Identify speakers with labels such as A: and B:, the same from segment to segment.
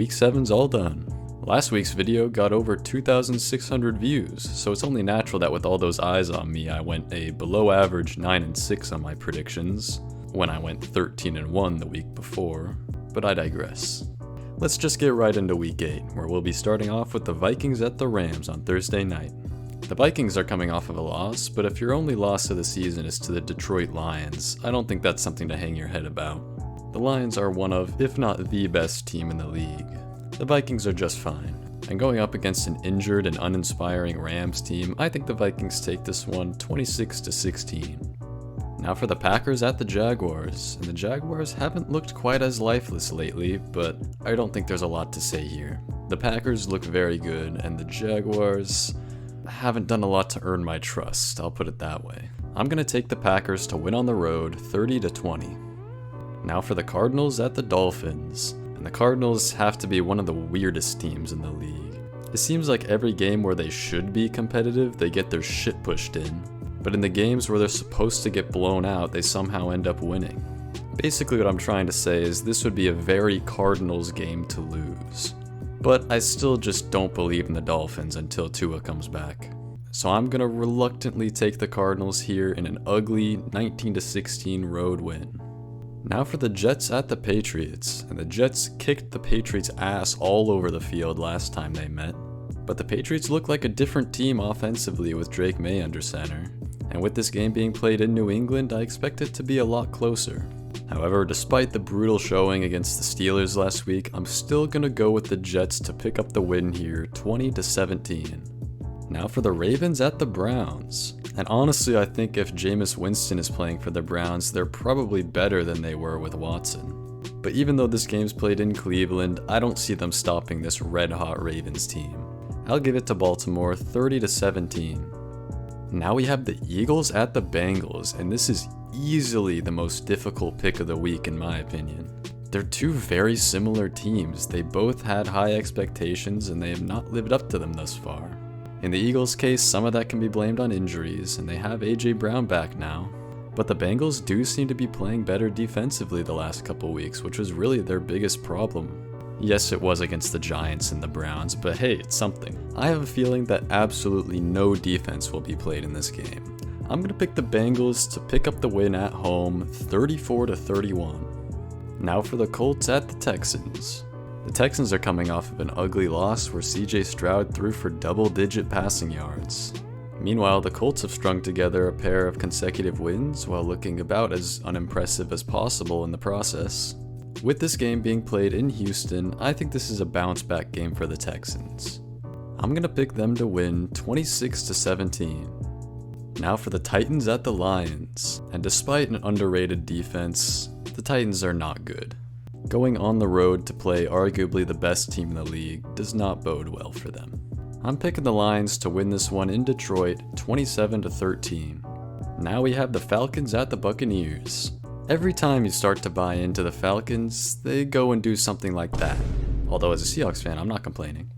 A: Week 7's all done. Last week's video got over 2,600 views, so it's only natural that with all those eyes on me, I went a below average 9-6 on my predictions, when I went 13-1 the week before, but I digress. Let's just get right into Week 8, where we'll be starting off with the Vikings at the Rams on Thursday night. The Vikings are coming off of a loss, but if your only loss of the season is to the Detroit Lions, I don't think that's something to hang your head about. The Lions are one of, if not the best team in the league. The Vikings are just fine. And going up against an injured and uninspiring Rams team, I think the Vikings take this one 26-16. Now for the Packers at the Jaguars, and the Jaguars haven't looked quite as lifeless lately, but I don't think there's a lot to say here. The Packers look very good, and the Jaguars haven't done a lot to earn my trust, I'll put it that way. I'm going to take the Packers to win on the road 30-20. Now for the Cardinals at the Dolphins, and the Cardinals have to be one of the weirdest teams in the league. It seems like every game where they should be competitive, they get their shit pushed in, but in the games where they're supposed to get blown out, they somehow end up winning. Basically what I'm trying to say is this would be a very Cardinals game to lose. But I still just don't believe in the Dolphins until Tua comes back. So I'm gonna reluctantly take the Cardinals here in an ugly 19-16 road win. Now for the Jets at the Patriots, and the Jets kicked the Patriots' ass all over the field last time they met. But the Patriots look like a different team offensively with Drake May under center, and with this game being played in New England, I expect it to be a lot closer. However, despite the brutal showing against the Steelers last week, I'm still gonna go with the Jets to pick up the win here, 20-17. Now for the Ravens at the Browns. And honestly, I think if Jameis Winston is playing for the Browns, they're probably better than they were with Watson. But even though this game's played in Cleveland, I don't see them stopping this red-hot Ravens team. I'll give it to Baltimore 30-17. Now we have the Eagles at the Bengals, and this is easily the most difficult pick of the week in my opinion. They're two very similar teams. They both had high expectations and they have not lived up to them thus far. In the Eagles' case, some of that can be blamed on injuries, and they have AJ Brown back now. But the Bengals do seem to be playing better defensively the last couple weeks, which was really their biggest problem. Yes, it was against the Giants and the Browns, but hey, it's something. I have a feeling that absolutely no defense will be played in this game. I'm gonna pick the Bengals to pick up the win at home, 34-31. Now for the Colts at the Texans. The Texans are coming off of an ugly loss where CJ Stroud threw for double-digit passing yards. Meanwhile, the Colts have strung together a pair of consecutive wins while looking about as unimpressive as possible in the process. With this game being played in Houston, I think this is a bounce-back game for the Texans. I'm gonna pick them to win 26-17. Now for the Titans at the Lions, and despite an underrated defense, the Titans are not good. Going on the road to play arguably the best team in the league does not bode well for them. I'm picking the Lions to win this one in Detroit 27-13. Now we have the Falcons at the Buccaneers. Every time you start to buy into the Falcons, they go and do something like that. Although as a Seahawks fan, I'm not complaining.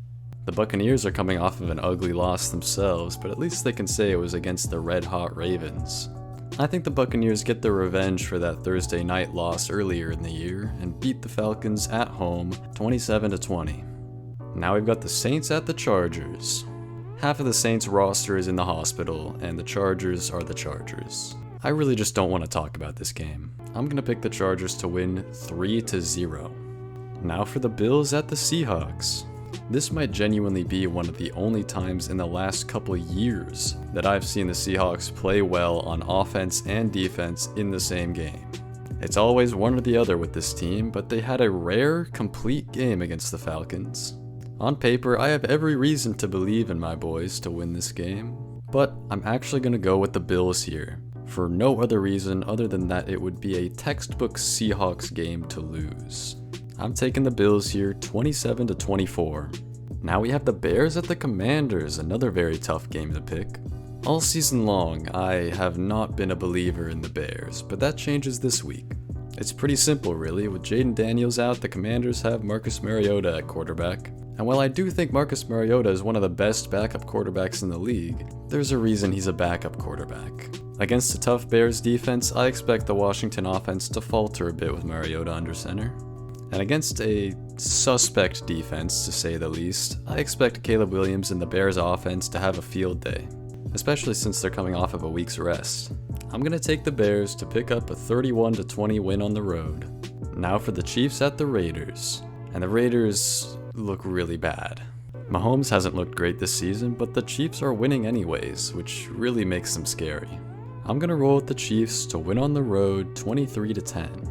A: The Buccaneers are coming off of an ugly loss themselves, but at least they can say it was against the red-hot Ravens. I think the Buccaneers get their revenge for that Thursday night loss earlier in the year and beat the Falcons at home 27-20. Now we've got the Saints at the Chargers. Half of the Saints roster is in the hospital, and the Chargers are the Chargers. I really just don't want to talk about this game. I'm going to pick the Chargers to win 3-0. Now for the Bills at the Seahawks. This might genuinely be one of the only times in the last couple years that I've seen the Seahawks play well on offense and defense in the same game. It's always one or the other with this team, but they had a rare, complete game against the Falcons. On paper, I have every reason to believe in my boys to win this game, but I'm actually going to go with the Bills here, for no other reason other than that it would be a textbook Seahawks game to lose. I'm taking the Bills here 27-24. Now we have the Bears at the Commanders, another very tough game to pick. All season long, I have not been a believer in the Bears, but that changes this week. It's pretty simple really, with Jaden Daniels out, the Commanders have Marcus Mariota at quarterback. And while I do think Marcus Mariota is one of the best backup quarterbacks in the league, there's a reason he's a backup quarterback. Against a tough Bears defense, I expect the Washington offense to falter a bit with Mariota under center. And against a suspect defense, to say the least, I expect Caleb Williams and the Bears offense to have a field day, especially since they're coming off of a week's rest. I'm going to take the Bears to pick up a 31-20 win on the road. Now for the Chiefs at the Raiders. And the Raiders look really bad. Mahomes hasn't looked great this season, but the Chiefs are winning anyways, which really makes them scary. I'm going to roll with the Chiefs to win on the road 23-10.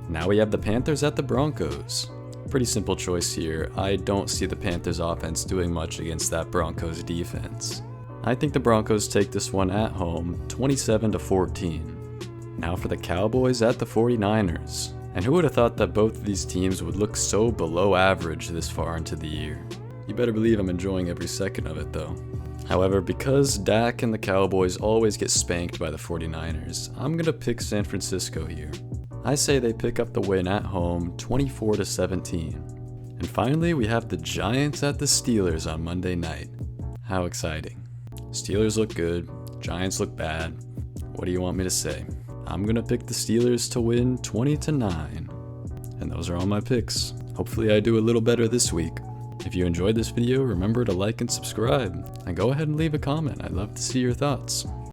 A: Now we have the Panthers at the Broncos. Pretty simple choice here. I don't see the Panthers offense doing much against that Broncos defense. I think the Broncos take this one at home 27-14. Now for the Cowboys at the 49ers. And who would have thought that both of these teams would look so below average this far into the year? You better believe I'm enjoying every second of it though. However, because Dak and the Cowboys always get spanked by the 49ers, I'm going to pick San Francisco here. I say they pick up the win at home 24-17. And finally, we have the Giants at the Steelers on Monday night. How exciting. Steelers look good, Giants look bad. What do you want me to say? I'm going to pick the Steelers to win 20-9. And those are all my picks. Hopefully I do a little better this week. If you enjoyed this video, remember to like and subscribe. And go ahead and leave a comment. I'd love to see your thoughts.